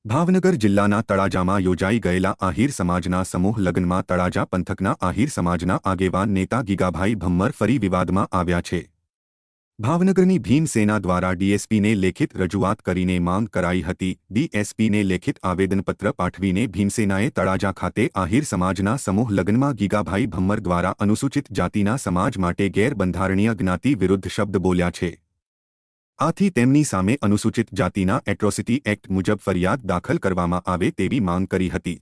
ભાવનગર જિલ્લાના તળાજામાં યોજાઈ ગયેલા આહિર સમાજના સમૂહ લગ્નમાં તળાજા પંથકના આહિર સમાજના આગેવાન નેતા ગીગાભાઈ ભમ્મર ફરી વિવાદમાં આવ્યા છે। ભાવનગરની ભીમસેના દ્વારા ડીએસપીને લેખિત રજૂઆત કરીને માંગ કરાઈ હતી। ડીએસપીને લેખિત આવેદનપત્ર પાઠવીને ભીમસેનાએ તળાજા ખાતે આહિર સમાજના સમૂહ લગ્નમાં ગીગાભાઈ ભમ્મર દ્વારા અનુસૂચિત જાતિના સમાજ માટે ગેરબંધારણીય જ્ઞાતિ વિરુદ્ધ શબ્દ બોલ્યા છે। આથી તેમની સામે અનુસૂચિત જાતિના એટ્રોસિટી એક્ટ મુજબ ફરિયાદ દાખલ કરવામાં આવે તેવી માંગ કરી હતી।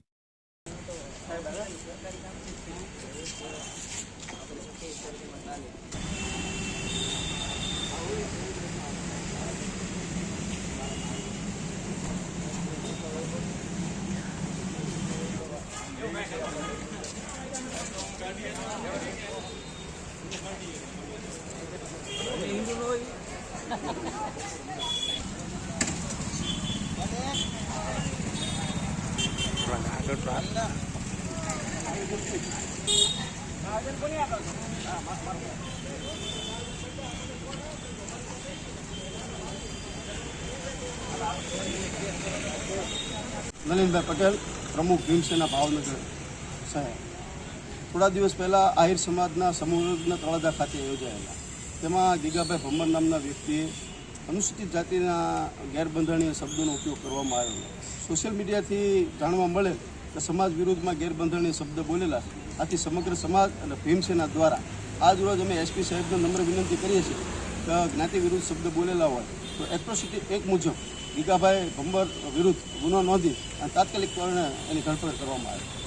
નલિનભાઈ પટેલ, પ્રમુખ ભીમસેના ભાવનગર શહેર। થોડા દિવસ પહેલાં આહિર સમાજના સમૂહ લગ્ન તળાજા ખાતે યોજાયેલા, તેમાં ગીગાભાઈ ભમ્મર નામના વ્યક્તિએ અનુસૂચિત જાતિના ગેરબંધારણીય શબ્દોનો ઉપયોગ કરવામાં આવેલો। સોશિયલ મીડિયાથી જાણવા મળે કે સમાજ વિરુદ્ધમાં ગેરબંધારણીય શબ્દ બોલેલા, આથી સમગ્ર સમાજ અને ભીમસેના દ્વારા આજ રોજ અમે એસપી સાહેબને નમ્ર વિનંતી કરીએ છીએ કે જ્ઞાતિ વિરુદ્ધ શબ્દ બોલેલા હોય તો એટ્રોસિટી એક્ટ મુજબ ગીગાભાઈ ભમ્મર વિરુદ્ધ ગુનો નોંધી અને તાત્કાલિક ધોરણે એની ધરપકડ કરવામાં આવે।